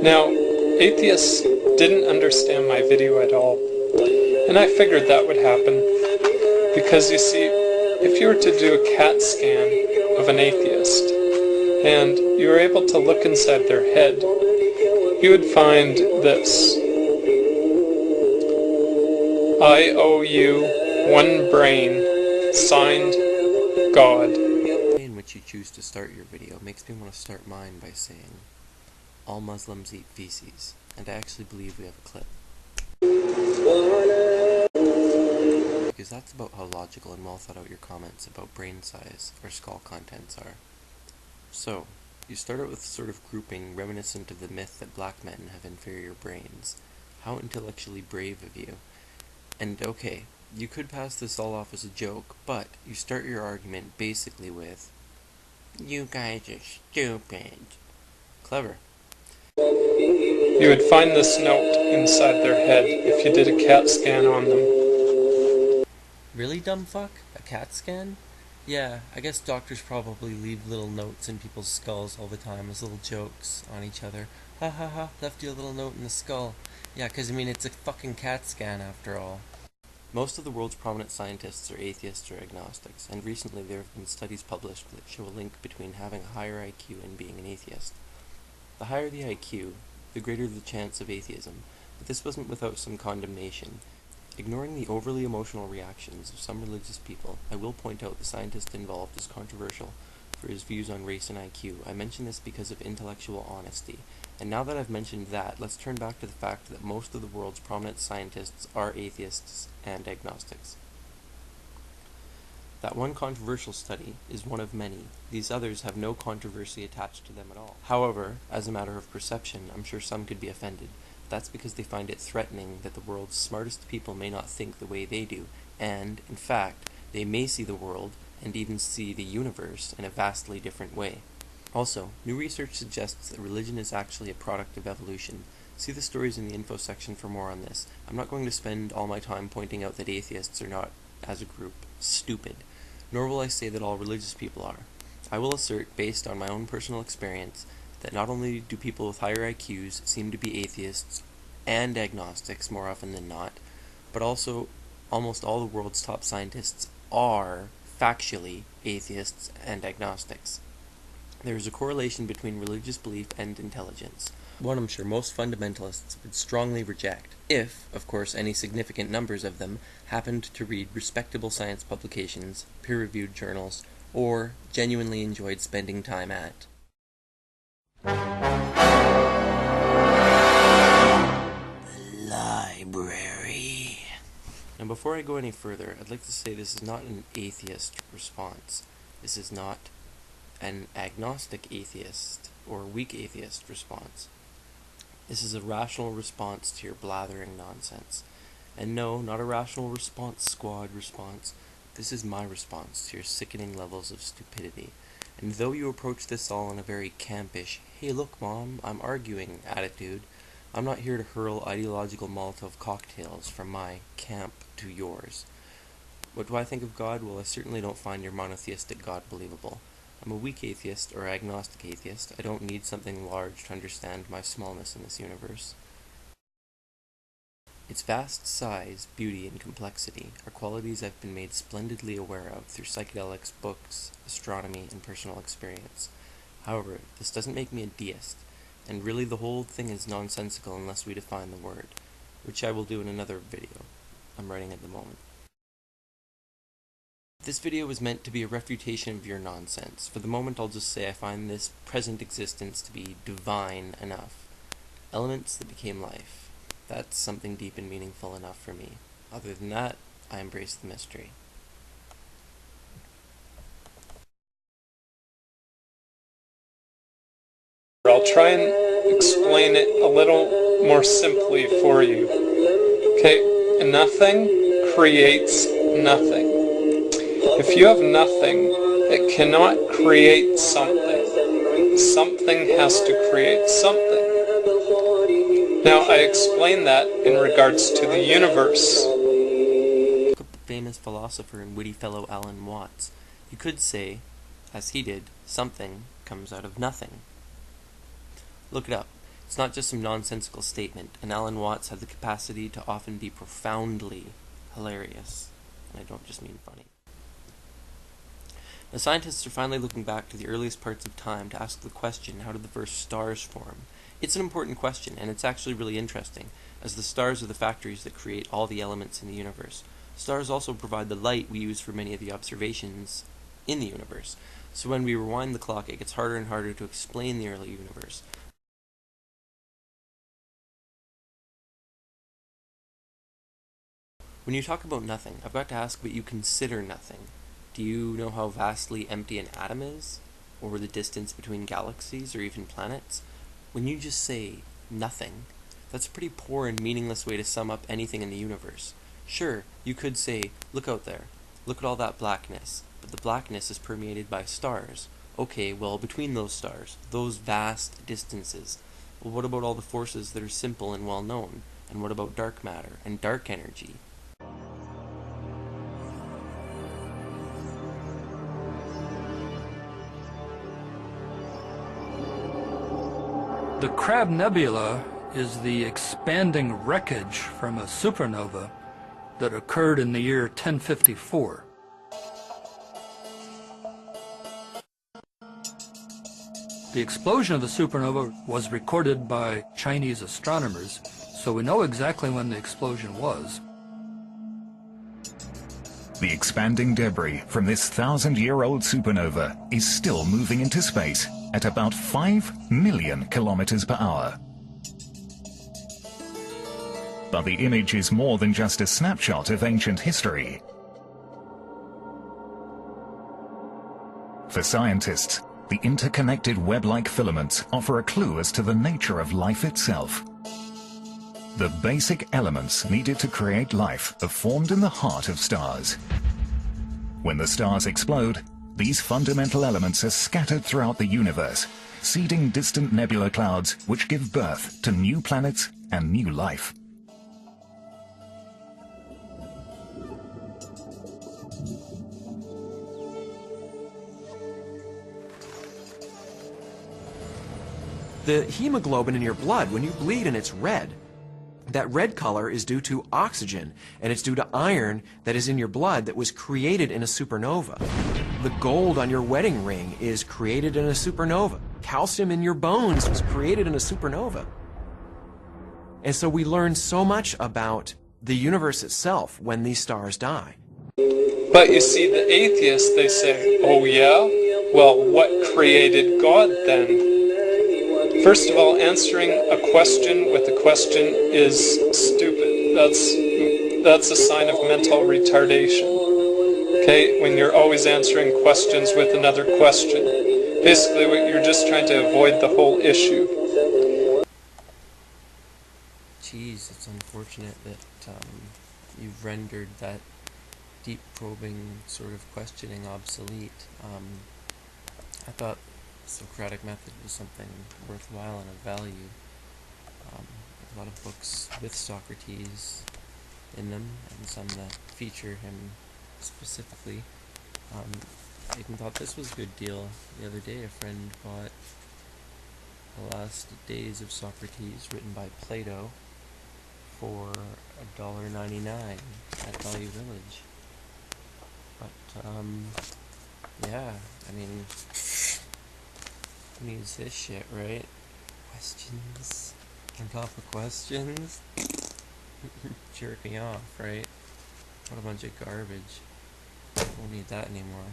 Now, atheists didn't understand my video at all, and I figured that would happen, because you see, if you were to do a CAT scan of an atheist, and you were able to look inside their head, you would find this. I owe you one brain, signed, God. The way in which you choose to start your video makes me want to start mine by saying, all Muslims eat feces, and I actually believe we have a clip. Because that's about how logical and well thought out your comments about brain size or skull contents are. So, you start out with a sort of grouping reminiscent of the myth that black men have inferior brains. How intellectually brave of you. And okay, you could pass this all off as a joke, but you start your argument basically with, you guys are stupid. Clever. You would find this note inside their head if you did a CAT scan on them. Really, dumb fuck? A CAT scan? Yeah, I guess doctors probably leave little notes in people's skulls all the time as little jokes on each other. Ha ha ha, left you a little note in the skull. Yeah, 'cause I mean, it's a fucking CAT scan after all. Most of the world's prominent scientists are atheists or agnostics, and recently there have been studies published that show a link between having a higher IQ and being an atheist. The higher the IQ, the greater the chance of atheism, but this wasn't without some condemnation. Ignoring the overly emotional reactions of some religious people, I will point out the scientist involved is controversial for his views on race and IQ. I mention this because of intellectual honesty. And now that I've mentioned that, let's turn back to the fact that most of the world's prominent scientists are atheists and agnostics. That one controversial study is one of many. These others have no controversy attached to them at all. However, as a matter of perception, I'm sure some could be offended. That's because they find it threatening that the world's smartest people may not think the way they do, and, in fact, they may see the world, and even see the universe, in a vastly different way. Also, new research suggests that religion is actually a product of evolution. See the stories in the info section for more on this. I'm not going to spend all my time pointing out that atheists are not, as a group, stupid, nor will I say that all religious people are. I will assert, based on my own personal experience, that not only do people with higher IQs seem to be atheists and agnostics more often than not, but also almost all the world's top scientists are, factually, atheists and agnostics. There is a correlation between religious belief and intelligence, one I'm sure most fundamentalists would strongly reject, if, of course, any significant numbers of them happened to read respectable science publications, peer-reviewed journals, or genuinely enjoyed spending time at the library. Now, before I go any further, I'd like to say this is not an atheist response. This is not an agnostic atheist or weak atheist response. This is a rational response to your blathering nonsense. And no, not a rational response squad response. This is my response to your sickening levels of stupidity. And though you approach this all in a very campish, hey look mom, I'm arguing attitude, I'm not here to hurl ideological Molotov cocktails from my camp to yours. What do I think of God? Well, I certainly don't find your monotheistic God believable. I'm a weak atheist or agnostic atheist. I don't need something large to understand my smallness in this universe. Its vast size, beauty, and complexity are qualities I've been made splendidly aware of through psychedelics, books, astronomy, and personal experience. However, this doesn't make me a deist, and really the whole thing is nonsensical unless we define the word, which I will do in another video I'm writing at the moment. This video was meant to be a refutation of your nonsense. For the moment, I'll just say I find this present existence to be divine enough. Elements that became life. That's something deep and meaningful enough for me. Other than that, I embrace the mystery. I'll try and explain it a little more simply for you. Okay, nothing creates nothing. If you have nothing, it cannot create something. Something has to create something. Now, I explain that in regards to the universe. Look up the famous philosopher and witty fellow Alan Watts. You could say, as he did, something comes out of nothing. Look it up. It's not just some nonsensical statement, and Alan Watts had the capacity to often be profoundly hilarious. And I don't just mean funny. The scientists are finally looking back to the earliest parts of time to ask the question, how did the first stars form? It's an important question, and it's actually really interesting, as the stars are the factories that create all the elements in the universe. Stars also provide the light we use for many of the observations in the universe. So when we rewind the clock, it gets harder and harder to explain the early universe. When you talk about nothing, I've got to ask what you consider nothing. Do you know how vastly empty an atom is? Or the distance between galaxies or even planets? When you just say nothing, that's a pretty poor and meaningless way to sum up anything in the universe. Sure, you could say, look out there, look at all that blackness, but the blackness is permeated by stars. Okay, well, between those stars, those vast distances, well, what about all the forces that are simple and well known? And what about dark matter and dark energy? The Crab Nebula is the expanding wreckage from a supernova that occurred in the year 1054. The explosion of the supernova was recorded by Chinese astronomers, so we know exactly when the explosion was. The expanding debris from this 1,000-year-old supernova is still moving into space at about 5 million kilometers per hour. But the image is more than just a snapshot of ancient history. For scientists, the interconnected web-like filaments offer a clue as to the nature of life itself. The basic elements needed to create life are formed in the heart of stars. When the stars explode, these fundamental elements are scattered throughout the universe, seeding distant nebula clouds which give birth to new planets and new life. The hemoglobin in your blood, when you bleed and it's red, that red color is due to oxygen, and it's due to iron that is in your blood that was created in a supernova. The gold on your wedding ring is created in a supernova. Calcium in your bones was created in a supernova. And so we learn so much about the universe itself when these stars die. But you see, the atheists, they say, oh yeah? Well, what created God then? First of all, answering a question with a question is stupid. That's a sign of mental retardation. Okay, when you're always answering questions with another question. Basically, you're just trying to avoid the whole issue. Jeez, it's unfortunate that you've rendered that deep probing sort of questioning obsolete. I thought the Socratic method was something worthwhile and of value. A lot of books with Socrates in them, and some that feature him specifically. I even thought this was a good deal. The other day a friend bought The Last Days of Socrates, written by Plato, for $1.99 at Value Village. But, yeah, I mean, who needs this shit, right? Questions on top of questions? Jerk me off, right? What a bunch of garbage. Won't need that anymore.